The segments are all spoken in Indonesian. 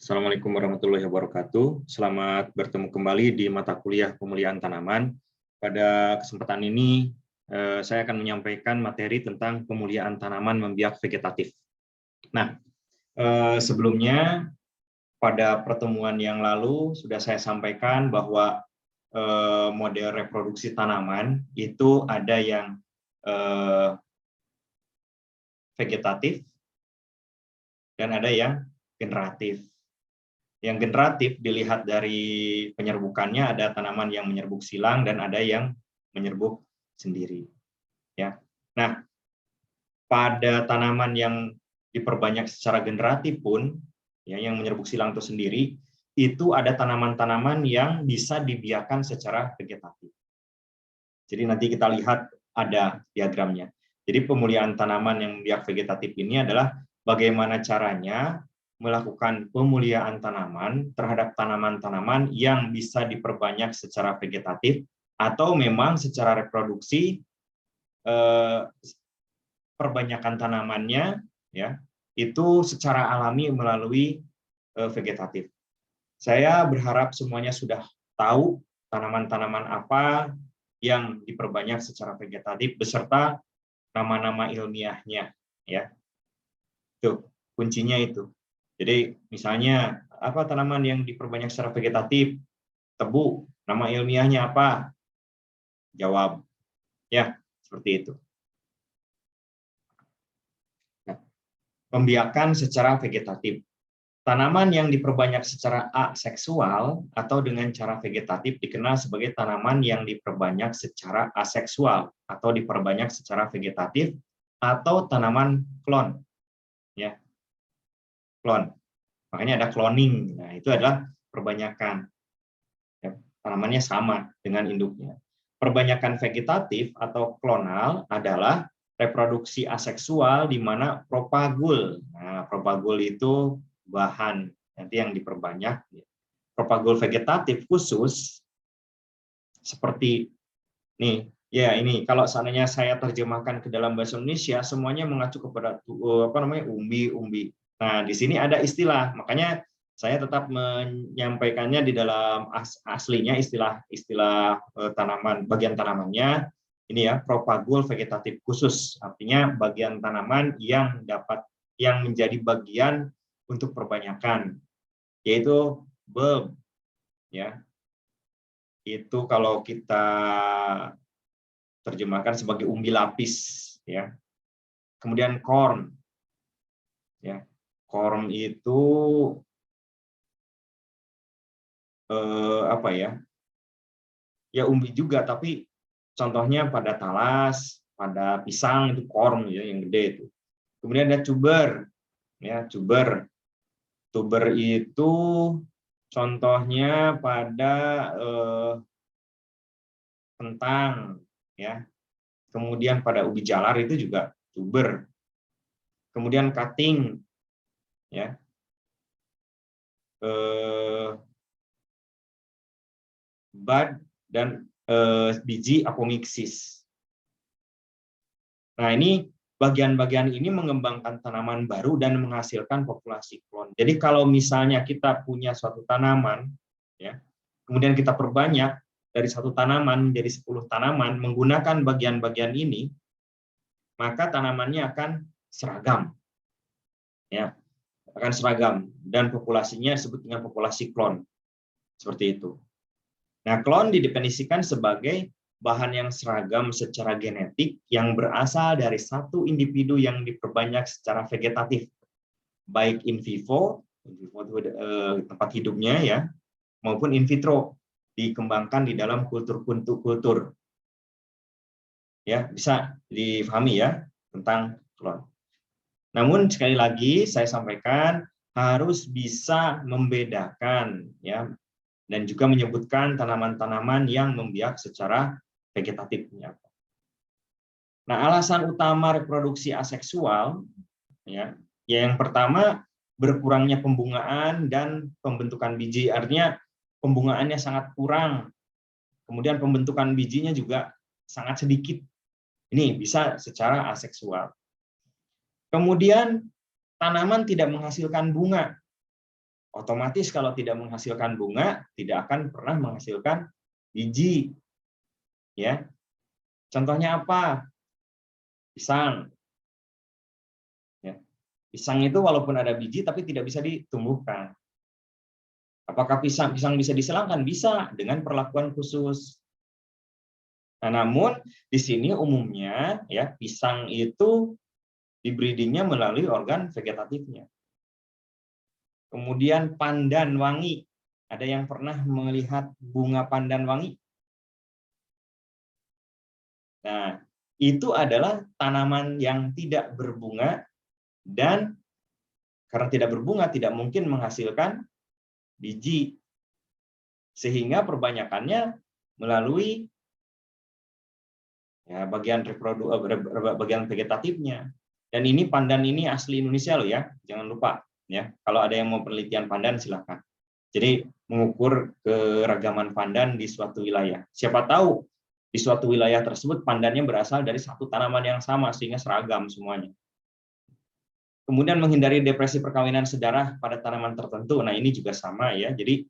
Assalamualaikum warahmatullahi wabarakatuh. Selamat bertemu kembali di mata kuliah pemulihan tanaman. Pada kesempatan ini, saya akan menyampaikan materi tentang pemulihan tanaman membiak vegetatif. Nah, sebelumnya pada pertemuan yang lalu sudah saya sampaikan bahwa model reproduksi tanaman itu ada yang vegetatif dan ada yang generatif. Yang generatif dilihat dari penyerbukannya, ada tanaman yang menyerbuk silang dan ada yang menyerbuk sendiri. Ya. Nah, pada tanaman yang diperbanyak secara generatif pun, ya, yang menyerbuk silang itu sendiri, itu ada tanaman-tanaman yang bisa dibiarkan secara vegetatif. Jadi nanti kita lihat ada diagramnya. Jadi pemulihan tanaman yang biak vegetatif ini adalah bagaimana caranya melakukan pemulihan tanaman terhadap tanaman-tanaman yang bisa diperbanyak secara vegetatif atau memang secara reproduksi perbanyakan tanamannya ya itu secara alami melalui vegetatif. Saya berharap semuanya sudah tahu tanaman-tanaman apa yang diperbanyak secara vegetatif beserta nama-nama ilmiahnya ya. Tuh, kuncinya itu. Jadi misalnya apa tanaman yang diperbanyak secara vegetatif? Tebu. Nama ilmiahnya apa? Jawab. Ya, seperti itu. Nah, pembiakan secara vegetatif. Tanaman yang diperbanyak secara aseksual atau dengan cara vegetatif dikenal sebagai tanaman yang diperbanyak secara aseksual atau diperbanyak secara vegetatif atau tanaman klon. Ya. Klon. Makanya ada cloning. Nah, itu adalah perbanyakan. Ya, tanamannya sama dengan induknya. Perbanyakan vegetatif atau klonal adalah reproduksi aseksual di mana propagul. Nah, propagul itu bahan nanti yang diperbanyak. Propagul vegetatif khusus seperti nih, ya ini kalau seandainya saya terjemahkan ke dalam bahasa Indonesia semuanya mengacu kepada umbi-umbi. Nah, di sini ada istilah, makanya saya tetap menyampaikannya di dalam aslinya istilah tanaman, bagian tanamannya ini ya, propagul vegetatif khusus, artinya bagian tanaman yang menjadi bagian untuk perbanyakan, yaitu bulb ya. Itu kalau kita terjemahkan sebagai umbi lapis ya. Kemudian corm ya. Corm itu apa ya? Ya umbi juga tapi contohnya pada talas, pada pisang itu corm ya yang gede itu. Kemudian ada tuber ya, tuber. Tuber itu contohnya pada kentang ya. Kemudian pada ubi jalar itu juga tuber. Kemudian cutting ya. Bud dan biji apomixis. Nah, ini bagian-bagian ini mengembangkan tanaman baru dan menghasilkan populasi klon. Jadi kalau misalnya kita punya suatu tanaman ya, kemudian kita perbanyak dari satu tanaman menjadi 10 tanaman menggunakan bagian-bagian ini, maka tanamannya akan seragam. Ya, akan seragam dan populasinya disebut dengan populasi klon. Seperti itu. Nah, klon didefinisikan sebagai bahan yang seragam secara genetik yang berasal dari satu individu yang diperbanyak secara vegetatif, baik in vivo tempat hidupnya ya, maupun in vitro dikembangkan di dalam kultur. Ya, bisa difahami ya tentang klon. Namun sekali lagi saya sampaikan harus bisa membedakan ya dan juga menyebutkan tanaman-tanaman yang membiak secara vegetatif. Nah, alasan utama reproduksi aseksual ya, yang pertama berkurangnya pembungaan dan pembentukan biji, artinya pembungaannya sangat kurang. Kemudian pembentukan bijinya juga sangat sedikit. Ini bisa secara aseksual. Kemudian tanaman tidak menghasilkan bunga. Otomatis kalau tidak menghasilkan bunga, tidak akan pernah menghasilkan biji. Ya, contohnya apa? Pisang. Ya. Pisang itu walaupun ada biji tapi tidak bisa ditumbuhkan. Apakah pisang bisa disilangkan? Bisa dengan perlakuan khusus. Nah, namun di sini umumnya ya pisang itu dibreedingnya melalui organ vegetatifnya. Kemudian pandan wangi. Ada yang pernah melihat bunga pandan wangi? Nah, itu adalah tanaman yang tidak berbunga dan karena tidak berbunga tidak mungkin menghasilkan biji. Sehingga perbanyakannya melalui ya bagian vegetatifnya. Dan ini pandan ini asli Indonesia loh ya, jangan lupa ya. Kalau ada yang mau penelitian pandan silakan. Jadi mengukur keragaman pandan di suatu wilayah. Siapa tahu di suatu wilayah tersebut pandannya berasal dari satu tanaman yang sama sehingga seragam semuanya. Kemudian menghindari depresi perkawinan sedarah pada tanaman tertentu. Nah, ini juga sama ya. Jadi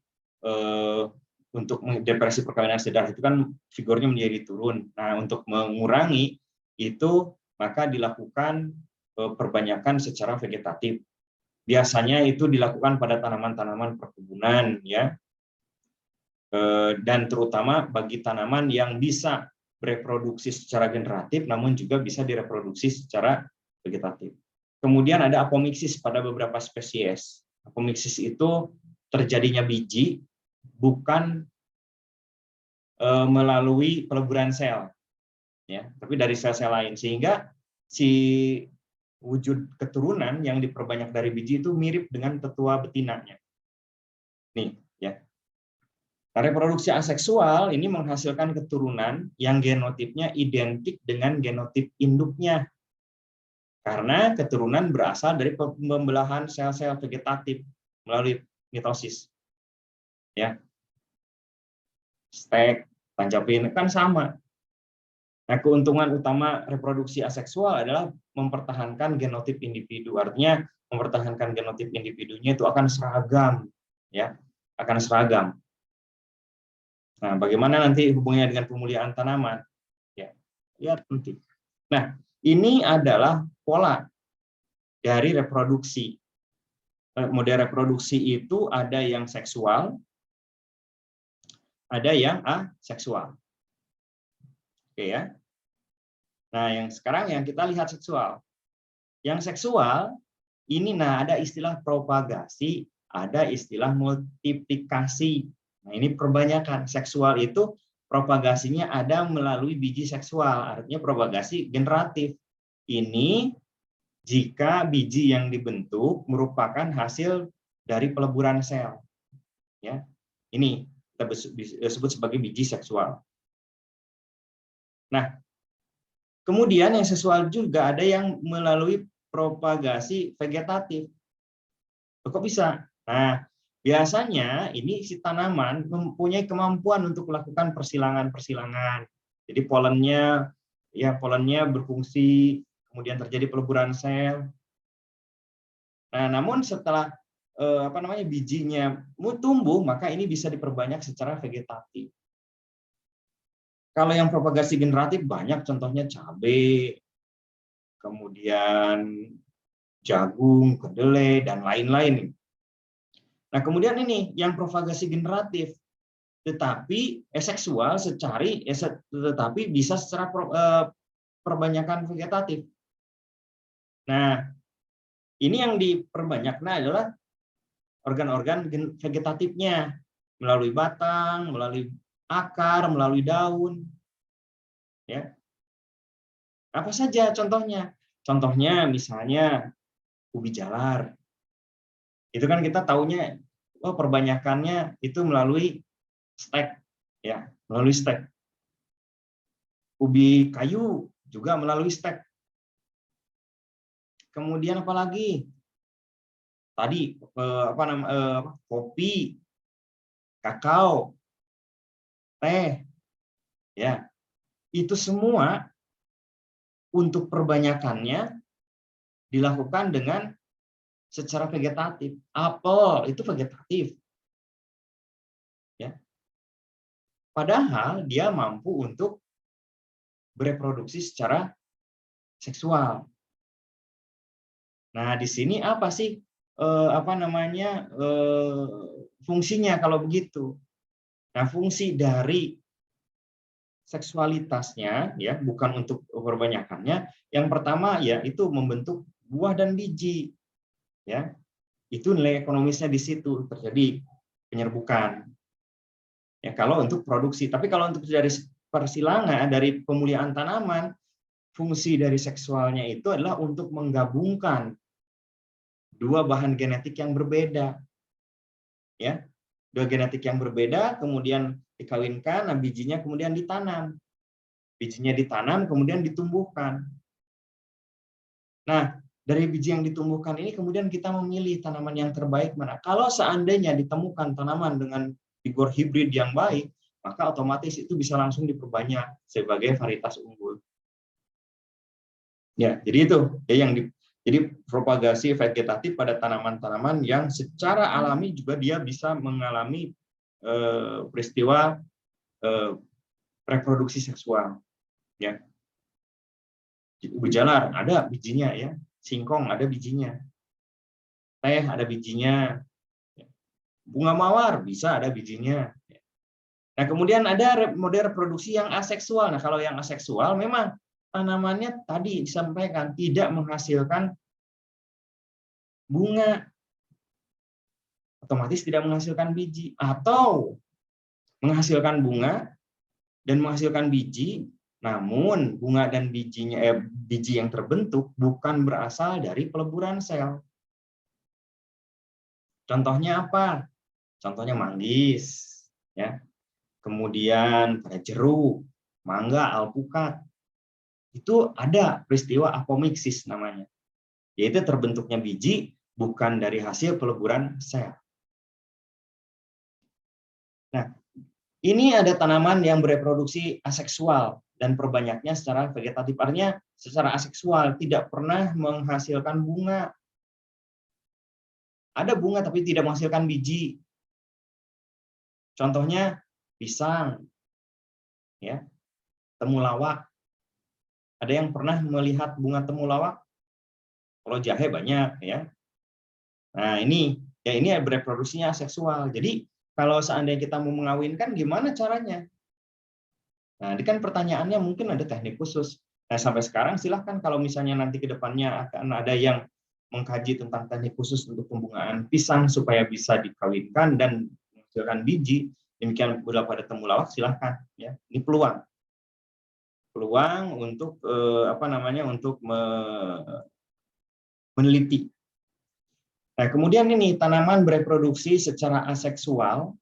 untuk depresi perkawinan sedarah itu kan vigornya menjadi turun. Nah, untuk mengurangi itu maka dilakukan perbanyakan secara vegetatif. Biasanya itu dilakukan pada tanaman-tanaman perkebunan ya. Dan terutama bagi tanaman yang bisa bereproduksi secara generatif namun juga bisa direproduksi secara vegetatif. Kemudian ada apomiksis pada beberapa spesies. Apomiksis itu terjadinya biji bukan melalui peleburan sel ya, tapi dari sel-sel lain sehingga si wujud keturunan yang diperbanyak dari biji itu mirip dengan tetua betinanya. Nih, ya. Nah, reproduksi aseksual ini menghasilkan keturunan yang genotipnya identik dengan genotip induknya. Karena keturunan berasal dari pembelahan sel-sel vegetatif melalui mitosis. Ya. Stek, tancapin kan sama. Nah, keuntungan utama reproduksi aseksual adalah mempertahankan genotip individu. Artinya mempertahankan genotip individunya itu akan seragam, ya, akan seragam. Nah, bagaimana nanti hubungannya dengan pemuliaan tanaman? Ya, lihat nanti. Nah, ini adalah pola dari reproduksi. Model reproduksi itu ada yang seksual, ada yang aseksual. Oke ya. Nah, yang sekarang yang kita lihat seksual. Yang seksual ini ada istilah propagasi, ada istilah multiplikasi. Nah, ini perbanyakan. Seksual itu propagasinya ada melalui biji seksual, artinya propagasi generatif. Ini jika biji yang dibentuk merupakan hasil dari peleburan sel. Ya. Ini kita sebut sebagai biji seksual. Nah, kemudian yang seksual juga ada yang melalui propagasi vegetatif. Kok bisa? Nah, biasanya ini si tanaman mempunyai kemampuan untuk melakukan persilangan-persilangan. Jadi polennya berfungsi, kemudian terjadi peleburan sel. Nah, namun setelah bijinya tumbuh, maka ini bisa diperbanyak secara vegetatif. Kalau yang propagasi generatif banyak, contohnya cabai, kemudian jagung, kedelai, dan lain-lain. Nah, kemudian ini yang propagasi generatif, tetapi seksual tetapi bisa secara perbanyakan vegetatif. Nah, ini yang diperbanyak adalah organ-organ vegetatifnya melalui batang, melalui akar, melalui daun. Ya. Apa saja contohnya? Contohnya misalnya ubi jalar. Itu kan kita taunya perbanyakannya itu melalui stek, ya, melalui stek. Ubi kayu juga melalui stek. Kemudian apa lagi? Tadi kopi, kakao, teh, ya, itu semua untuk perbanyakannya dilakukan dengan secara vegetatif. Apel itu vegetatif. Ya. Padahal dia mampu untuk bereproduksi secara seksual. Nah, di sini apa sih fungsinya kalau begitu? Nah, fungsi dari seksualitasnya ya, bukan untuk perbanyakannya. Yang pertama ya itu membentuk buah dan biji. Ya. Itu nilai ekonomisnya di situ terjadi penyerbukan. Ya, kalau untuk produksi, tapi kalau untuk dari persilangan, dari pemuliaan tanaman, fungsi dari seksualnya itu adalah untuk menggabungkan dua bahan genetik yang berbeda. Ya, dua genetik yang berbeda kemudian dikawinkan, nah bijinya kemudian ditanam. Bijinya ditanam kemudian ditumbuhkan. Nah, dari biji yang ditumbuhkan ini kemudian kita memilih tanaman yang terbaik mana. Kalau seandainya ditemukan tanaman dengan vigor hibrid yang baik, maka otomatis itu bisa langsung diperbanyak sebagai varietas unggul. Ya, jadi itu ya jadi propagasi vegetatif pada tanaman-tanaman yang secara alami juga dia bisa mengalami peristiwa reproduksi seksual. Ya, ubi jalar ada bijinya ya, singkong ada bijinya, teh ada bijinya, bunga mawar bisa ada bijinya. Nah, kemudian ada mode reproduksi yang aseksual. Nah, kalau yang aseksual memang tanamannya tadi disampaikan tidak menghasilkan bunga, otomatis tidak menghasilkan biji, atau menghasilkan bunga dan menghasilkan biji, namun bunga dan biji yang terbentuk bukan berasal dari peleburan sel. Contohnya apa? Contohnya manggis, ya. Kemudian pada jeruk, mangga, alpukat. Itu ada peristiwa apomiksis namanya. Yaitu terbentuknya biji bukan dari hasil peleburan sel. Nah, ini ada tanaman yang bereproduksi aseksual dan perbanyaknya secara vegetatif, artinya secara aseksual, tidak pernah menghasilkan bunga. Ada bunga tapi tidak menghasilkan biji. Contohnya pisang, ya, temulawak. Ada yang pernah melihat bunga temulawak? Kalau jahe banyak, ya. Nah, ini bereproduksinya aseksual. Jadi kalau seandainya kita mau mengawinkan, gimana caranya? Nah, ini kan pertanyaannya mungkin ada teknik khusus. Nah, sampai sekarang silahkan kalau misalnya nanti ke depannya akan ada yang mengkaji tentang teknik khusus untuk pembungaan pisang supaya bisa dikawinkan dan menghasilkan biji, demikian pula pada temulawak, silahkan. Ya, ini peluang untuk untuk meneliti. Nah, kemudian ini tanaman bereproduksi secara aseksual,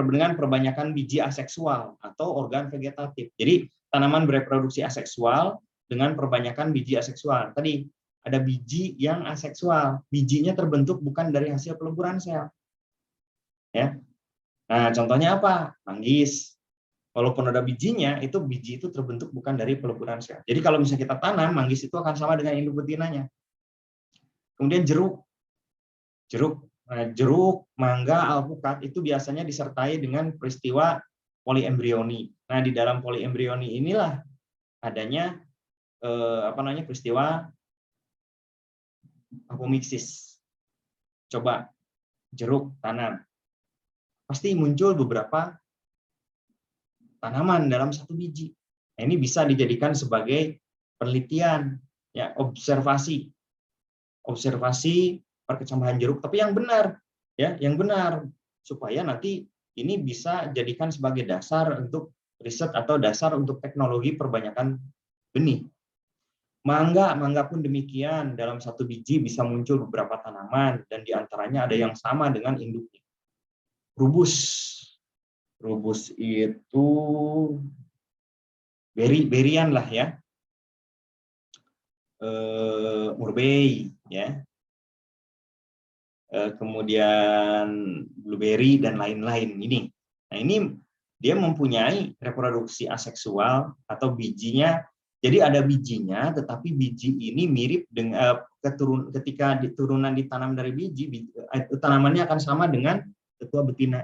dengan perbanyakan biji aseksual atau organ vegetatif. Jadi tanaman bereproduksi aseksual dengan perbanyakan biji aseksual. Tadi ada biji yang aseksual, bijinya terbentuk bukan dari hasil peleburan sel. Ya. Nah, contohnya apa? Manggis. Walaupun ada bijinya, biji itu terbentuk bukan dari peleburan sel. Jadi kalau misalnya kita tanam, manggis itu akan sama dengan induk betinanya. Kemudian jeruk. Jeruk, mangga, alpukat itu biasanya disertai dengan peristiwa poliembrioni. Nah, di dalam poliembrioni inilah adanya peristiwa apomiksis. Coba jeruk tanam. Pasti muncul beberapa tanaman dalam satu biji. Nah, ini bisa dijadikan sebagai penelitian, ya, observasi perkecambahan jeruk, tapi yang benar, ya, yang benar, supaya nanti ini bisa jadikan sebagai dasar untuk riset atau dasar untuk teknologi perbanyakan benih. Mangga pun demikian, dalam satu biji bisa muncul beberapa tanaman dan diantaranya ada yang sama dengan induknya. Rubus itu berian lah ya, murbei ya, kemudian blueberry dan lain-lain ini. Nah, ini dia mempunyai reproduksi aseksual atau bijinya Jadi ada bijinya, tetapi biji ini mirip dengan ketika turunan ditanam dari biji, tanamannya akan sama dengan ketua betina.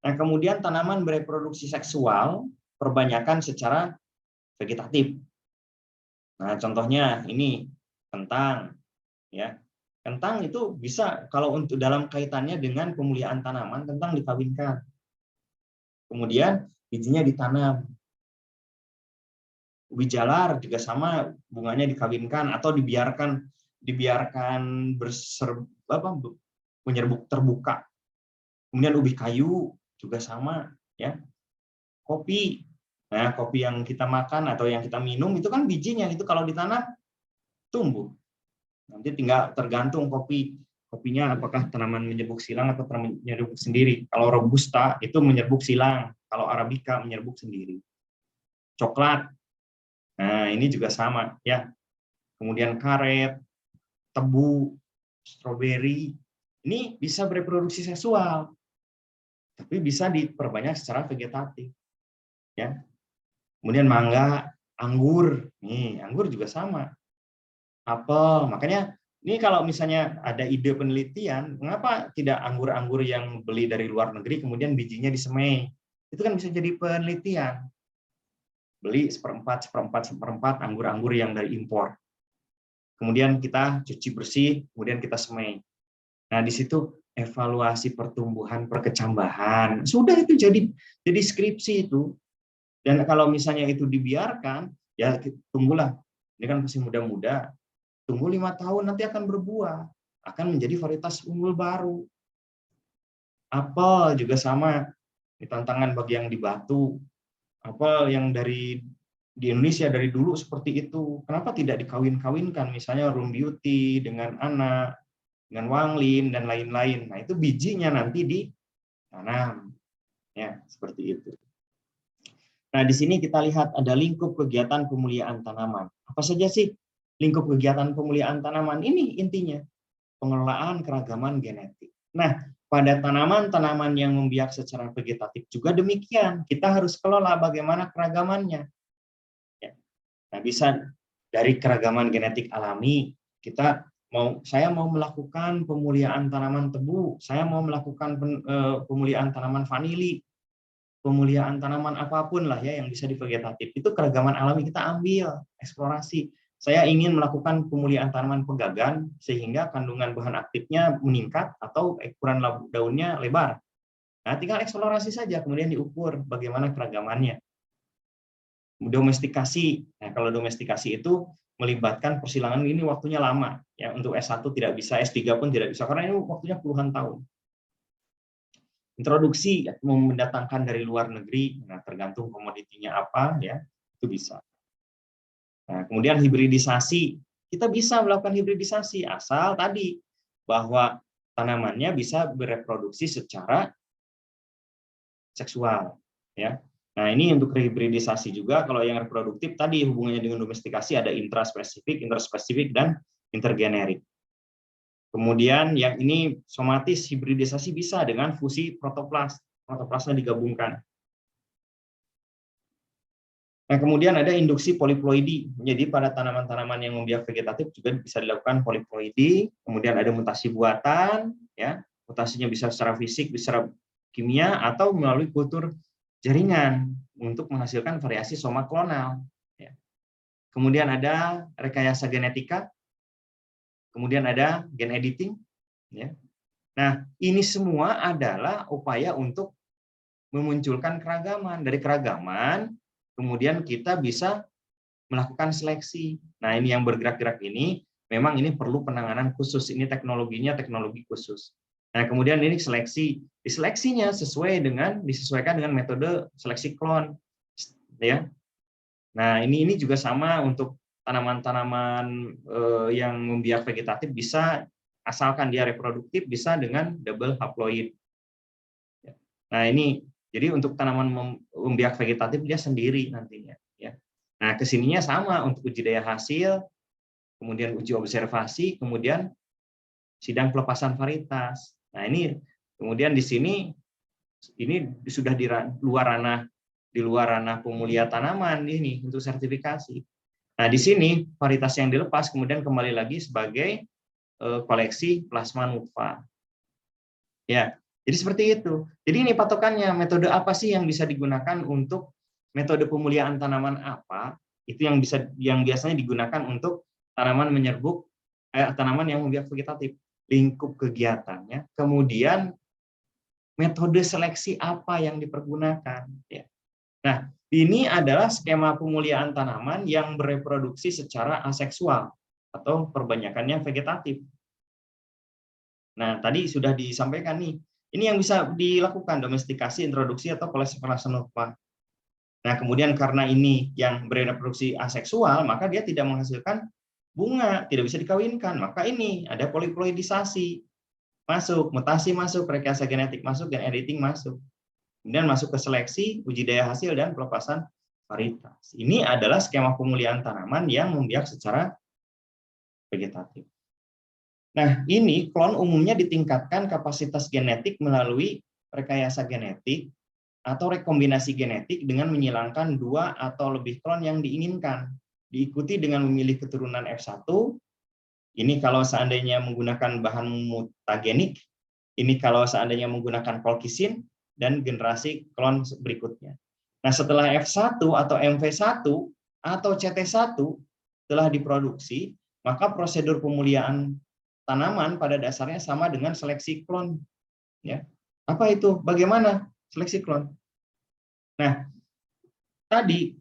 Nah, kemudian tanaman bereproduksi seksual perbanyakan secara vegetatif. Nah, contohnya ini kentang, ya. Kentang itu bisa kalau untuk dalam kaitannya dengan pemuliaan tanaman, kentang dikawinkan. Kemudian bijinya ditanam. Ubi jalar juga sama, bunganya dikawinkan atau dibiarkan menyerbuk terbuka. Kemudian ubi kayu juga sama, ya. Kopi. Nah, kopi yang kita makan atau yang kita minum itu kan bijinya itu kalau ditanam tumbuh. Nanti tinggal tergantung kopinya apakah tanaman menyerbuk silang atau tanaman menyerbuk sendiri. Kalau robusta itu menyerbuk silang, kalau arabica menyerbuk sendiri. Coklat. Nah, ini juga sama, ya. Kemudian karet, tebu, stroberi, ini bisa bereproduksi seksual, tapi bisa diperbanyak secara vegetatif, ya. Kemudian mangga, anggur, nih anggur juga sama, apel. Makanya ini kalau misalnya ada ide penelitian, mengapa tidak anggur-anggur yang beli dari luar negeri kemudian bijinya disemai? Itu kan bisa jadi penelitian. Beli seperempat anggur-anggur yang dari impor. Kemudian kita cuci bersih, kemudian kita semai. Nah, di situ evaluasi pertumbuhan perkecambahan. Sudah itu jadi skripsi itu. Dan kalau misalnya itu dibiarkan, ya tunggulah. Ini kan masih muda-muda. Tunggu 5 tahun nanti akan berbuah, akan menjadi varietas unggul baru. Apel juga sama. Ini tantangan bagi yang di Batu. Apel yang di Indonesia dari dulu seperti itu. Kenapa tidak dikawin-kawinkan? Misalnya Room Beauty dengan anak, dengan Wanglin dan lain-lain. Nah, itu bijinya nanti ditanam. Ya, seperti itu. Nah, di sini kita lihat ada lingkup kegiatan pemuliaan tanaman. Apa saja sih lingkup kegiatan pemuliaan tanaman? Ini intinya pengelolaan keragaman genetik. Nah, pada tanaman-tanaman yang membiak secara vegetatif juga demikian. Kita harus kelola bagaimana keragamannya. Ya. Nah, bisa dari keragaman genetik alami, saya mau melakukan pemuliaan tanaman tebu, saya mau melakukan pemuliaan tanaman vanili, pemuliaan tanaman apapun lah ya yang bisa di vegetatif. Itu keragaman alami kita ambil, eksplorasi. Saya ingin melakukan pemuliaan tanaman pegagan sehingga kandungan bahan aktifnya meningkat atau ukuran daunnya lebar. Nah, tinggal eksplorasi saja, kemudian diukur bagaimana keragamannya. Domestikasi. Nah, kalau domestikasi itu melibatkan persilangan ini waktunya lama. Ya, untuk S1 tidak bisa, S3 pun tidak bisa, karena ini waktunya puluhan tahun. Introduksi, mendatangkan dari luar negeri, nah, tergantung komoditinya apa, ya itu bisa. Nah, kemudian hibridisasi, kita bisa melakukan hibridisasi asal tadi bahwa tanamannya bisa bereproduksi secara seksual, ya. Nah, ini untuk hibridisasi juga. Kalau yang reproduktif tadi hubungannya dengan domestikasi ada intraspesifik, interspesifik, dan intergenerik. Kemudian yang ini somatis, hibridisasi bisa dengan fusi protoplasma digabungkan. Nah, kemudian ada induksi poliploidi. Jadi pada tanaman-tanaman yang membiak vegetatif juga bisa dilakukan poliploidi. Kemudian ada mutasi buatan, ya. Mutasinya bisa secara fisik, bisa secara kimia, atau melalui kultur jaringan untuk menghasilkan variasi soma klonal. Ya. Kemudian ada rekayasa genetika. Kemudian ada gen editing. Ya. Nah, ini semua adalah upaya untuk memunculkan keragaman. Dari keragaman, kemudian kita bisa melakukan seleksi. Nah, ini yang bergerak-gerak ini, memang ini perlu penanganan khusus. Ini teknologinya teknologi khusus. Nah, kemudian ini seleksi. Diseleksinya disesuaikan dengan metode seleksi klon. Ya. Nah, ini juga sama untuk tanaman-tanaman yang membiak vegetatif bisa, asalkan dia reproduktif, bisa dengan double haploid. Nah, ini jadi untuk tanaman membiak vegetatif dia sendiri nantinya, ya. Nah, kesininya sama untuk uji daya hasil, kemudian uji observasi, kemudian sidang pelepasan varietas. Nah, ini kemudian di sini ini sudah di luar ranah di luar ranah pemulia tanaman ini untuk sertifikasi. Nah, di sini varietas yang dilepas kemudian kembali lagi sebagai koleksi plasma nutfa. Ya, jadi seperti itu. Jadi ini patokannya, metode apa sih yang bisa digunakan untuk metode pemuliaan tanaman apa? Itu yang biasanya digunakan untuk tanaman menyerbuk tanaman yang membiak vegetatif, lingkup kegiatannya, kemudian metode seleksi apa yang dipergunakan. Ya. Nah, ini adalah skema pemuliaan tanaman yang bereproduksi secara aseksual atau perbanyakannya vegetatif. Nah, tadi sudah disampaikan nih, ini yang bisa dilakukan domestikasi, introduksi, atau koleksi nutfa. Nah, kemudian karena ini yang bereproduksi aseksual, maka dia tidak menghasilkan bunga, tidak bisa dikawinkan. Maka ini ada poliploidisasi masuk, mutasi masuk, rekayasa genetik masuk, dan editing masuk. Kemudian masuk ke seleksi, uji daya hasil, dan pelepasan varietas. Ini adalah skema pemuliaan tanaman yang membiak secara vegetatif. Nah, ini klon umumnya ditingkatkan kapasitas genetik melalui rekayasa genetik atau rekombinasi genetik dengan menyilangkan 2 atau lebih klon yang diinginkan. Diikuti dengan memilih keturunan F1, ini kalau seandainya menggunakan bahan mutagenik, ini kalau seandainya menggunakan kolkisin, dan generasi klon berikutnya. Nah, setelah F1 atau MV1 atau CT1 telah diproduksi, maka prosedur pemuliaan tanaman pada dasarnya sama dengan seleksi klon. Ya. Apa itu? Bagaimana seleksi klon? Nah, tadi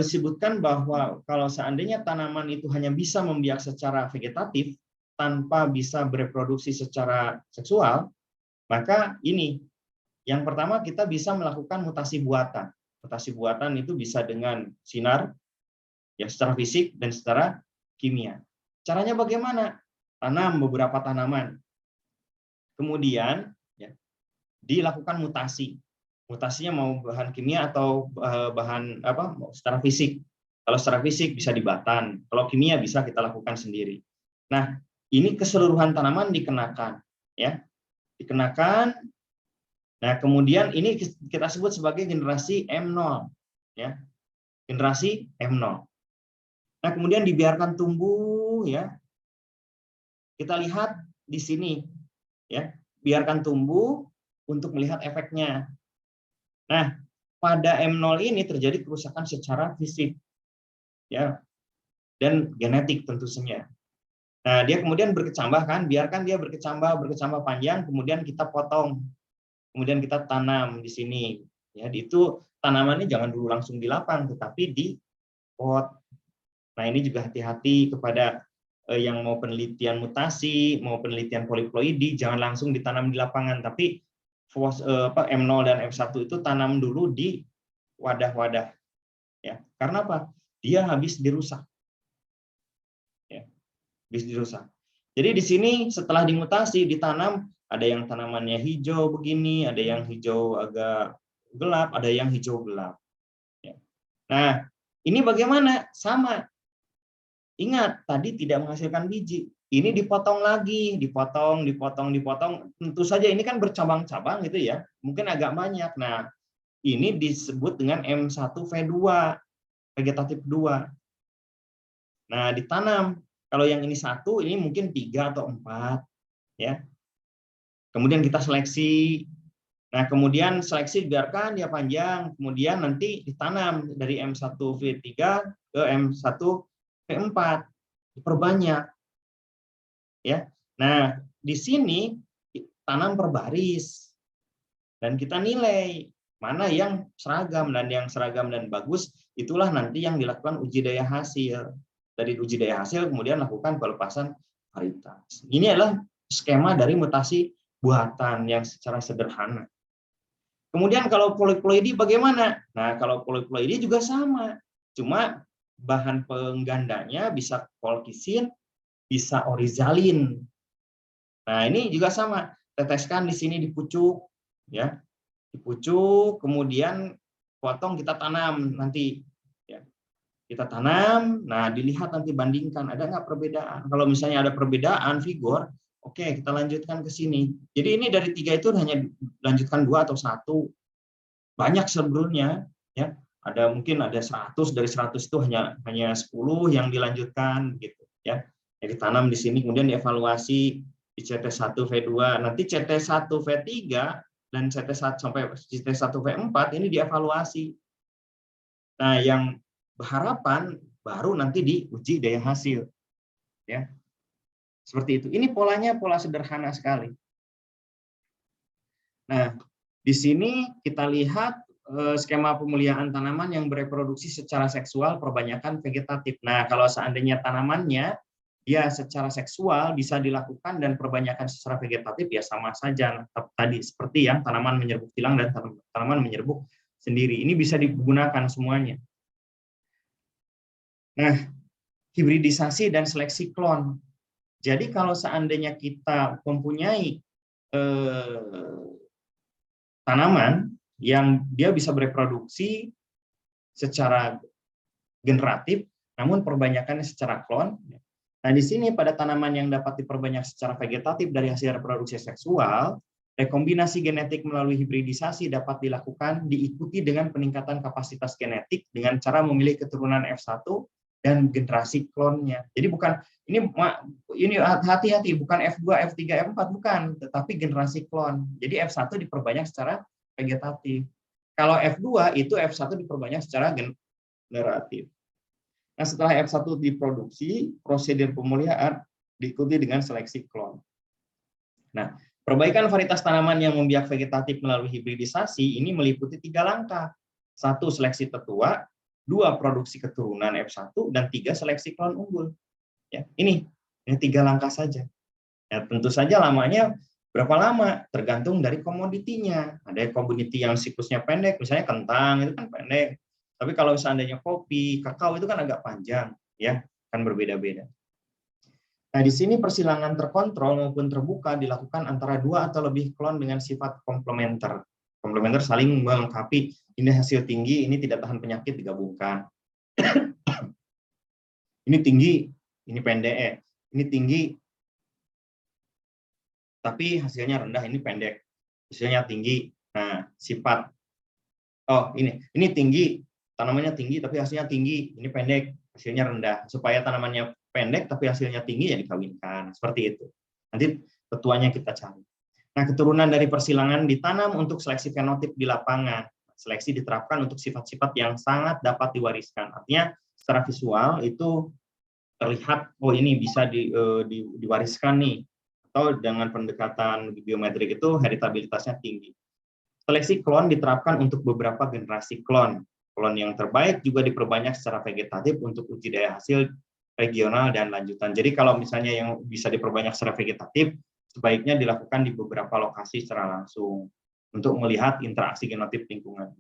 disebutkan bahwa kalau seandainya tanaman itu hanya bisa membiak secara vegetatif tanpa bisa bereproduksi secara seksual, maka ini yang pertama kita bisa melakukan mutasi buatan. Mutasi buatan itu bisa dengan sinar, ya secara fisik dan secara kimia. Caranya bagaimana? Tanam beberapa tanaman, kemudian ya, dilakukan mutasi. Mutasinya mau bahan kimia atau bahan apa? Secara fisik. Kalau secara fisik bisa di batan, kalau kimia bisa kita lakukan sendiri. Nah, ini keseluruhan tanaman dikenakan, ya, dikenakan. Nah, kemudian ini kita sebut sebagai generasi M0, ya, generasi M0. Nah, kemudian dibiarkan tumbuh, ya. Kita lihat di sini, ya, biarkan tumbuh untuk melihat efeknya. Nah, pada M0 ini terjadi kerusakan secara fisik, ya, dan genetik tentu saja. Nah, dia kemudian berkecambah kan, biarkan dia berkecambah panjang, kemudian kita potong, kemudian kita tanam di sini. Ya, itu tanamannya jangan dulu langsung di lapang, tetapi di pot. Nah, ini juga hati-hati kepada yang mau penelitian mutasi, mau penelitian poliploidi, jangan langsung ditanam di lapangan, tapi M0 dan F1 itu tanam dulu di wadah-wadah. Ya, karena apa? Dia habis dirusak. Ya, habis dirusak. Jadi di sini setelah dimutasi, ditanam, ada yang tanamannya hijau begini, ada yang hijau agak gelap, ada yang hijau gelap. Ya. Nah, ini bagaimana? Sama. Ingat, tadi tidak menghasilkan biji. Ini dipotong lagi, dipotong. Tentu saja ini kan bercabang-cabang gitu ya. Mungkin agak banyak. Nah, ini disebut dengan M1V2, vegetatif 2. Nah, ditanam. Kalau yang ini 1, ini mungkin 3 atau 4. Ya. Kemudian kita seleksi. Nah, kemudian seleksi biarkan dia panjang. Kemudian nanti ditanam dari M1V3 ke M1V4, diperbanyak, ya. Nah, di sini tanam per baris dan kita nilai mana yang seragam, dan yang seragam dan bagus itulah nanti yang dilakukan uji daya hasil. Dari uji daya hasil kemudian lakukan pelepasan varietas. Ini adalah skema dari mutasi buatan yang secara sederhana. Kemudian kalau poliploidi bagaimana? Nah, kalau poliploidi juga sama, cuma bahan penggandanya bisa kolkisin, bisa orizalin. Nah, ini juga sama, teteskan di sini di pucuk, ya, di pucuk, kemudian potong kita tanam nanti, ya, kita tanam. Nah, dilihat nanti bandingkan ada nggak perbedaan. Kalau misalnya ada perbedaan vigor, oke, kita lanjutkan ke sini. Jadi ini dari 3 itu hanya lanjutkan 2 atau 1, banyak sebelumnya. ya. Mungkin ada 100, dari 100 itu hanya 10 yang dilanjutkan gitu ya. Jadi tanam di sini kemudian dievaluasi di CT1 V2, nanti CT1 V3 dan CT1 sampai CT1 V4 ini dievaluasi. Nah, yang berharapan baru nanti diuji daya hasil ya. Seperti itu. Ini polanya pola sederhana sekali. Nah, di sini kita lihat skema pemulihaan tanaman yang bereproduksi secara seksual perbanyakan vegetatif. Nah, kalau seandainya tanamannya dia secara seksual bisa dilakukan dan perbanyakan secara vegetatif ya sama saja tadi seperti yang tanaman menyerbuk tilang dan tanaman menyerbuk sendiri. Ini bisa digunakan semuanya. Nah, hibridisasi dan seleksi klon. Jadi kalau seandainya kita mempunyai tanaman yang dia bisa bereproduksi secara generatif, namun perbanyakannya secara klon. Nah, di sini pada tanaman yang dapat diperbanyak secara vegetatif dari hasil reproduksi seksual, rekombinasi genetik melalui hibridisasi dapat dilakukan diikuti dengan peningkatan kapasitas genetik dengan cara memilih keturunan F1 dan generasi klonnya. Jadi bukan ini hati-hati, bukan F2, F3, F4 bukan, tetapi generasi klon. Jadi F1 diperbanyak secara vegetatif. Kalau F2 itu F1 diperbanyak secara generatif. Nah, setelah F1 diproduksi, prosedur pemulihaan diikuti dengan seleksi klon. Nah, perbaikan varietas tanaman yang membiak vegetatif melalui hibridisasi ini meliputi 3 langkah. 1, seleksi tetua, 2, produksi keturunan F1, dan 3, seleksi klon unggul. Ya, ini 3 langkah saja. Ya, tentu saja lamanya berapa lama? Tergantung dari komoditinya. Ada komoditi yang siklusnya pendek, misalnya kentang itu kan pendek. Tapi kalau seandainya kopi, kakao itu kan agak panjang, ya, kan berbeda-beda. Nah, di sini persilangan terkontrol maupun terbuka dilakukan antara 2 atau lebih klon dengan sifat komplementer. Komplementer saling melengkapi. Ini hasil tinggi, ini tidak tahan penyakit digabungkan. Ini tinggi, ini pendek. Ini tinggi, tapi hasilnya rendah, ini pendek. Hasilnya tinggi. Nah, sifat. Oh, ini tinggi. Tanamannya tinggi tapi hasilnya tinggi, ini pendek, hasilnya rendah. Supaya tanamannya pendek tapi hasilnya tinggi ya dikawinkan, seperti itu. Nanti tetuanya kita cari. Nah, keturunan dari persilangan ditanam untuk seleksi fenotip di lapangan. Seleksi diterapkan untuk sifat-sifat yang sangat dapat diwariskan. Artinya secara visual itu terlihat, oh ini bisa diwariskan nih. Atau dengan pendekatan biometrik itu heritabilitasnya tinggi. Seleksi klon diterapkan untuk beberapa generasi klon. Klon yang terbaik juga diperbanyak secara vegetatif untuk uji daya hasil regional dan lanjutan. Jadi kalau misalnya yang bisa diperbanyak secara vegetatif, sebaiknya dilakukan di beberapa lokasi secara langsung untuk melihat interaksi genotip lingkungan.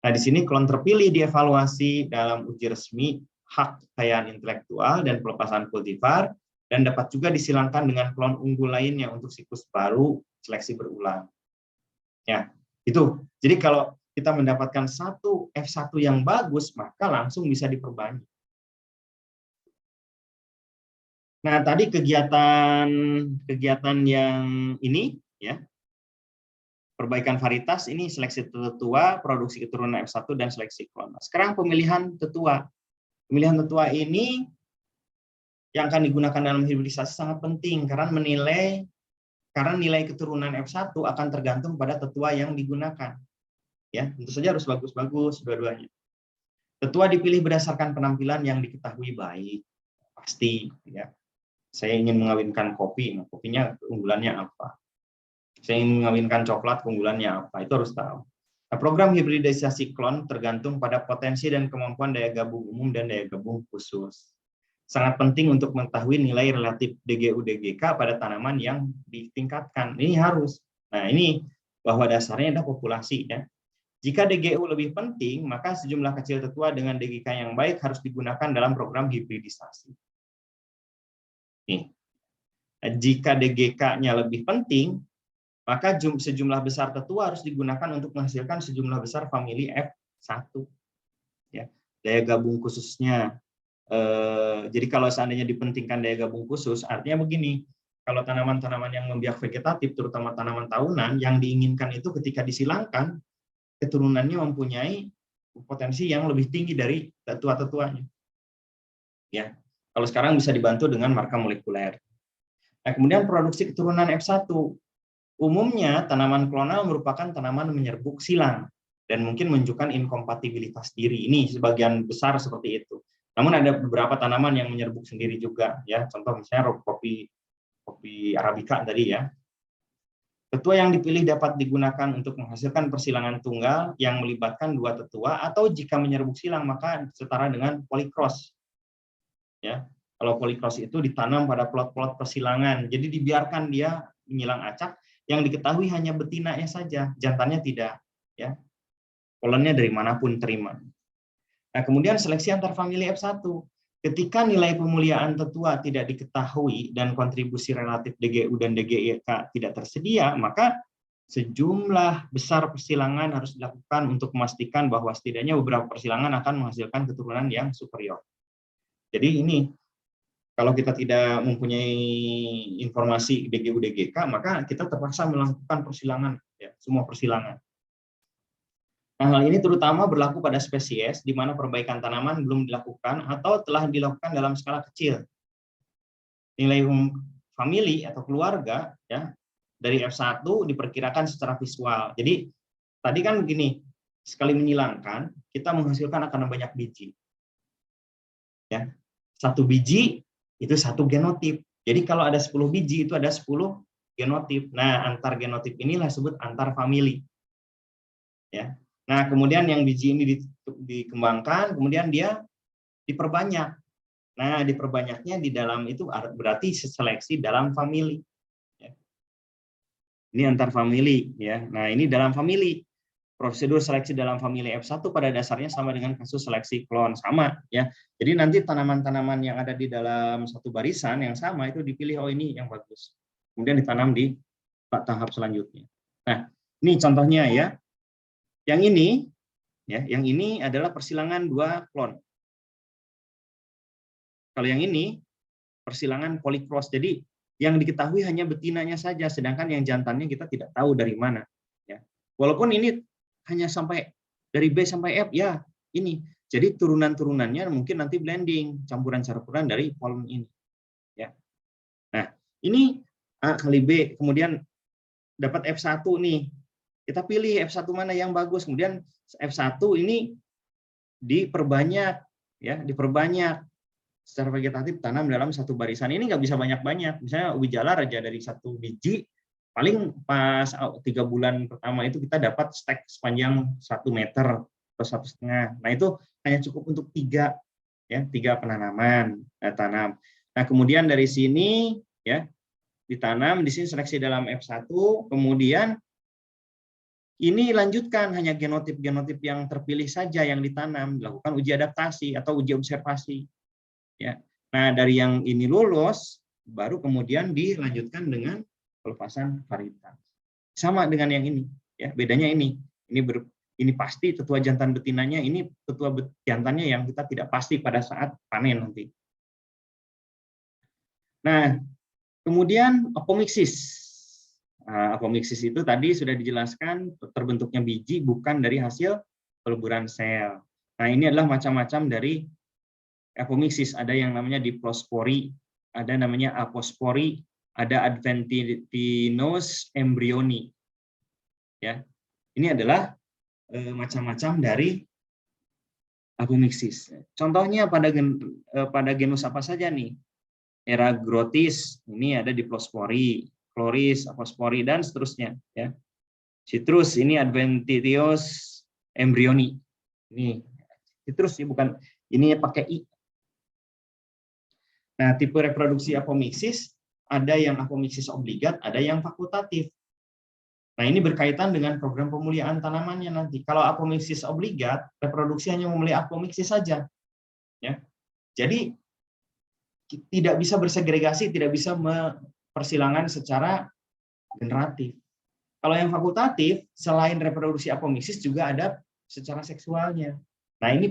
Nah, di sini klon terpilih dievaluasi dalam uji resmi hak kekayaan intelektual dan pelepasan kultivar, dan dapat juga disilangkan dengan klon unggul lainnya untuk siklus baru seleksi berulang. Ya, itu. Jadi kalau kita mendapatkan satu F1 yang bagus, maka langsung bisa diperbanyak. Nah, tadi kegiatan yang ini, ya, perbaikan varietas, ini seleksi tetua, produksi keturunan F1, dan seleksi klon. Sekarang pemilihan tetua. Pemilihan tetua ini yang akan digunakan dalam hibridisasi sangat penting, karena nilai keturunan F1 akan tergantung pada tetua yang digunakan. Ya, tentu saja harus bagus-bagus dua-duanya. Tetua dipilih berdasarkan penampilan yang diketahui baik, pasti. Ya, saya ingin mengawinkan kopi, nah, kopinya keunggulannya apa? Saya ingin mengawinkan coklat, keunggulannya apa? Itu harus tahu. Nah, program hibridisasi klon tergantung pada potensi dan kemampuan daya gabung umum dan daya gabung khusus. Sangat penting untuk mengetahui nilai relatif DGU-DGK pada tanaman yang ditingkatkan. Ini harus. Nah, ini bahwa dasarnya adalah populasi, ya. Jika DGU lebih penting, maka sejumlah kecil tetua dengan DGK yang baik harus digunakan dalam program hibridisasi. Nih. Jika DGK-nya lebih penting, maka sejumlah besar tetua harus digunakan untuk menghasilkan sejumlah besar famili F1. Ya. Daya gabung khususnya. Jadi kalau seandainya dipentingkan daya gabung khusus, artinya begini, kalau tanaman-tanaman yang membiak vegetatif, terutama tanaman tahunan, yang diinginkan itu ketika disilangkan, keturunannya mempunyai potensi yang lebih tinggi dari tetua-tetuanya. Ya, kalau sekarang bisa dibantu dengan marker molekuler. Nah, kemudian produksi keturunan F1. Umumnya tanaman klonal merupakan tanaman menyerbuk silang dan mungkin menunjukkan inkompatibilitas diri. Ini sebagian besar seperti itu. Namun ada beberapa tanaman yang menyerbuk sendiri juga, ya. Contoh misalnya kopi arabica tadi, ya. Tetua yang dipilih dapat digunakan untuk menghasilkan persilangan tunggal yang melibatkan dua tetua, atau jika menyerbuk silang maka setara dengan polikros. Ya, kalau polikros itu ditanam pada plot-plot persilangan, jadi dibiarkan dia menyilang acak, yang diketahui hanya betinanya saja, jantannya tidak. Ya, polennya dari manapun terima. Nah, kemudian seleksi antar famili F1. Ketika nilai pemuliaan tetua tidak diketahui dan kontribusi relatif DGU dan DGIK tidak tersedia, maka sejumlah besar persilangan harus dilakukan untuk memastikan bahwa setidaknya beberapa persilangan akan menghasilkan keturunan yang superior. Jadi ini, kalau kita tidak mempunyai informasi DGU DGK, maka kita terpaksa melakukan persilangan, ya, semua persilangan. Nah, hal ini terutama berlaku pada spesies di mana perbaikan tanaman belum dilakukan atau telah dilakukan dalam skala kecil. Nilai famili atau keluarga, ya, dari F1 diperkirakan secara visual. Jadi tadi kan begini, sekali menyilangkan kita menghasilkan akan banyak biji. Ya. Satu biji itu satu genotip. Jadi kalau ada 10 biji itu ada 10 genotip. Nah, antar genotip inilah disebut antar famili. Ya. Nah, kemudian yang biji ini dikembangkan, kemudian dia diperbanyak. Nah, diperbanyaknya di dalam itu berarti seleksi dalam famili. Ya. Ini antar famili, ya. Nah, ini dalam famili. Prosedur seleksi dalam famili F1 pada dasarnya sama dengan kasus seleksi klon, sama, ya. Jadi nanti tanaman-tanaman yang ada di dalam satu barisan yang sama itu dipilih, oh ini yang bagus. Kemudian ditanam di tahap selanjutnya. Nah, ini contohnya, ya. Yang ini, ya, yang ini adalah persilangan dua klon. Kalau yang ini persilangan polikros. Jadi yang diketahui hanya betinanya saja, sedangkan yang jantannya kita tidak tahu dari mana. Ya. Walaupun ini hanya sampai dari B sampai F, ya ini. Jadi turunan-turunannya mungkin nanti blending, campuran-campuran dari polen ini. Ya. Nah, ini A kali B, kemudian dapat F1 nih. Kita pilih F1 mana yang bagus, kemudian F1 ini diperbanyak, ya, diperbanyak secara vegetatif, tanam dalam satu barisan. Ini nggak bisa banyak-banyak. Misalnya ubi jalar aja dari satu biji, paling pas 3 bulan pertama itu kita dapat stek sepanjang 1 meter atau 1,5. Nah, itu hanya cukup untuk 3, ya, 3 penanaman tanam. Nah, kemudian dari sini, ya, ditanam di sini seleksi dalam F1, kemudian ini lanjutkan hanya genotip-genotip yang terpilih saja yang ditanam, dilakukan uji adaptasi atau uji observasi. Ya. Nah, dari yang ini lulus, baru kemudian dilanjutkan dengan pelepasan varietas. Sama dengan yang ini, ya, bedanya ini. Ini pasti tetua jantan betinanya, ini tetua jantannya yang kita tidak pasti pada saat panen nanti. Nah, kemudian apomiksis. Nah, apomiksis itu tadi sudah dijelaskan terbentuknya biji bukan dari hasil peleburan sel. Nah, ini adalah macam-macam dari apomiksis. Ada yang namanya diplospori, ada namanya apospori, ada adventinos embryoni. Ya, ini adalah macam-macam dari apomiksis. Contohnya pada genus apa saja nih? Eragrotis, ini ada diplospori, chloris, apospori, dan seterusnya. Ya. Citrus, ini adventitios embryoni. Ini citrus, bukan, ini pakai I. Nah, tipe reproduksi apomiksis, ada yang apomiksis obligat, ada yang fakultatif. Nah, ini berkaitan dengan program pemuliaan tanamannya nanti. Kalau apomiksis obligat, reproduksi hanya memulai apomiksis saja. Ya. Jadi, tidak bisa bersegregasi, tidak bisa persilangan secara generatif. Kalau yang fakultatif, selain reproduksi apomiksis juga ada secara seksualnya. Nah, ini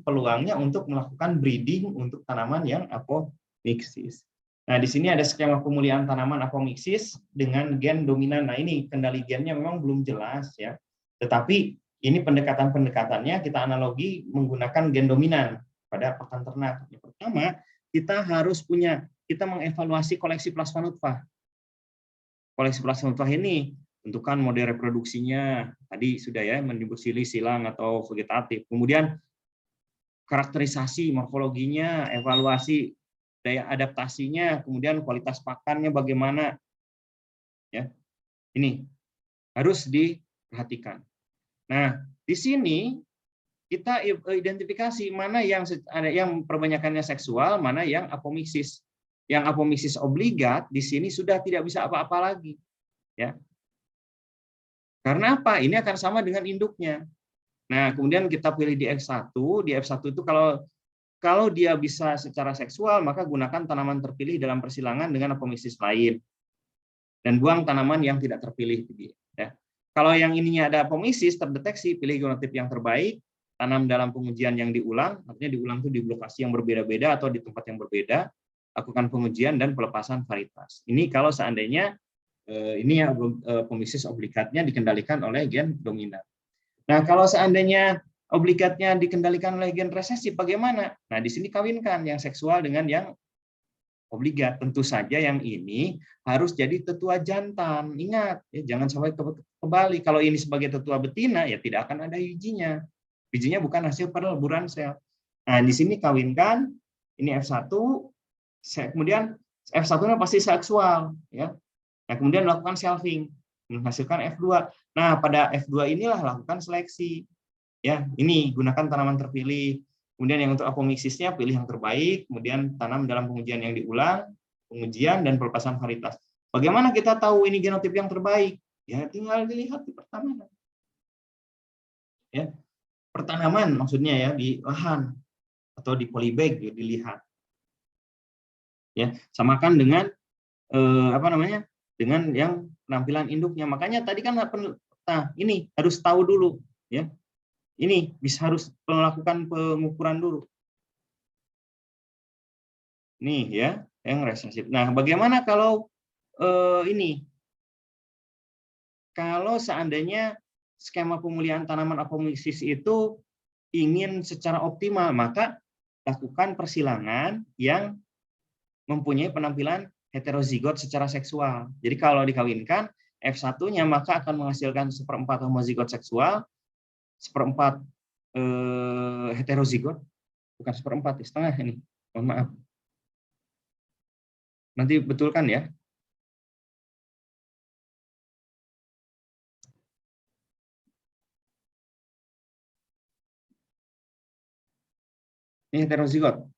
peluangnya untuk melakukan breeding untuk tanaman yang apomiksis. Nah, di sini ada skema pemuliaan tanaman apomiksis dengan gen dominan. Nah, ini kendali gennya memang belum jelas, ya. Tetapi Ini pendekatan-pendekatannya kita analogi menggunakan gen dominan pada pakan ternak. Yang pertama, kita mengevaluasi koleksi plasma nutfah. Koleksi plasma nutfah ini tentukan mode reproduksinya, tadi sudah ya, mendosili, silang atau vegetatif. Kemudian karakterisasi morfologinya, evaluasi daya adaptasinya, kemudian kualitas pakannya bagaimana. Ya. Ini harus diperhatikan. Nah, di sini kita identifikasi mana yang perbanyakannya seksual, mana yang apomiksis. Yang apomiksis obligat di sini sudah tidak bisa apa-apa lagi, ya. Karena apa? Ini akan sama dengan induknya. Nah, kemudian kita pilih di F1. Di F1 itu kalau dia bisa secara seksual, maka gunakan tanaman terpilih dalam persilangan dengan apomiksis lain. Dan buang tanaman yang tidak terpilih. Ya. Kalau yang ininya ada apomiksis terdeteksi, pilih genotip yang terbaik, tanam dalam pengujian yang diulang, artinya diulang itu di lokasi yang berbeda-beda atau di tempat yang berbeda, lakukan pengujian dan pelepasan varietas. Ini kalau seandainya ini ya apomiksis obligatnya dikendalikan oleh gen dominan. Nah, kalau seandainya obligatnya dikendalikan oleh gen resesif, bagaimana? Nah, di sini kawinkan yang seksual dengan yang obligat. Tentu saja yang ini harus jadi tetua jantan. Ingat, ya, jangan sampai kebalik. Kalau ini sebagai tetua betina, ya tidak akan ada bijinya. Bijinya bukan hasil peleburan sel. Nah, di sini kawinkan, ini F1, kemudian F1-nya pasti seksual. Ya. Nah, kemudian lakukan selfing, menghasilkan F2. Nah, pada F2 inilah lakukan seleksi. Ya, ini gunakan tanaman terpilih. Kemudian yang untuk apomiksisnya pilih yang terbaik, kemudian tanam dalam pengujian yang diulang, pengujian dan pelepasan varietas. Bagaimana kita tahu ini genotip yang terbaik? Ya, tinggal dilihat di pertanaman. Ya, pertanaman maksudnya ya di lahan atau di polybag ya, dilihat. Ya, samakan dengan dengan yang penampilan induknya. Makanya tadi kan ini harus tahu dulu ya. Ini harus melakukan pengukuran dulu. Nih ya, yang resesif. Nah, bagaimana kalau ini? Kalau seandainya skema pemulihan tanaman apomiksis itu ingin secara optimal, maka lakukan persilangan yang mempunyai penampilan heterozigot secara seksual. Jadi kalau dikawinkan, F1-nya maka akan menghasilkan 1/4 homozigot seksual, 1/4 heterozigot, bukan 1/4, setengah ini, mohon maaf. Nanti betulkan ya. Ini heterozigot,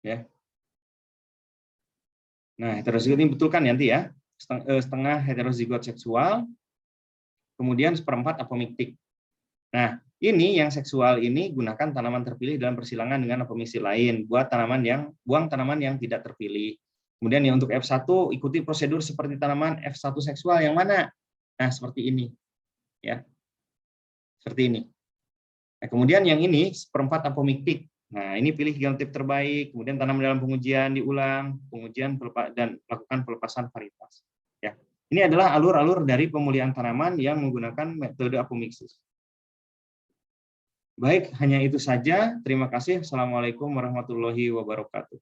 ya. Nah, heterozigot ini betulkan nanti ya, setengah heterozigot seksual, kemudian 1/4 apomiktik. Nah, ini yang seksual ini gunakan tanaman terpilih dalam persilangan dengan apomiksis lain, buang tanaman yang tidak terpilih. Kemudian yang untuk F1 ikuti prosedur seperti tanaman F1 seksual yang mana? Nah, seperti ini. Ya. Seperti ini. Nah, kemudian yang ini 1/4 apomiktik. Nah, ini pilih genotip terbaik, kemudian tanam dalam pengujian diulang, pengujian dan lakukan pelepasan varietas. Ya. Ini adalah alur-alur dari pemulihan tanaman yang menggunakan metode apomiksis. Baik, hanya itu saja. Terima kasih. Assalamualaikum warahmatullahi wabarakatuh.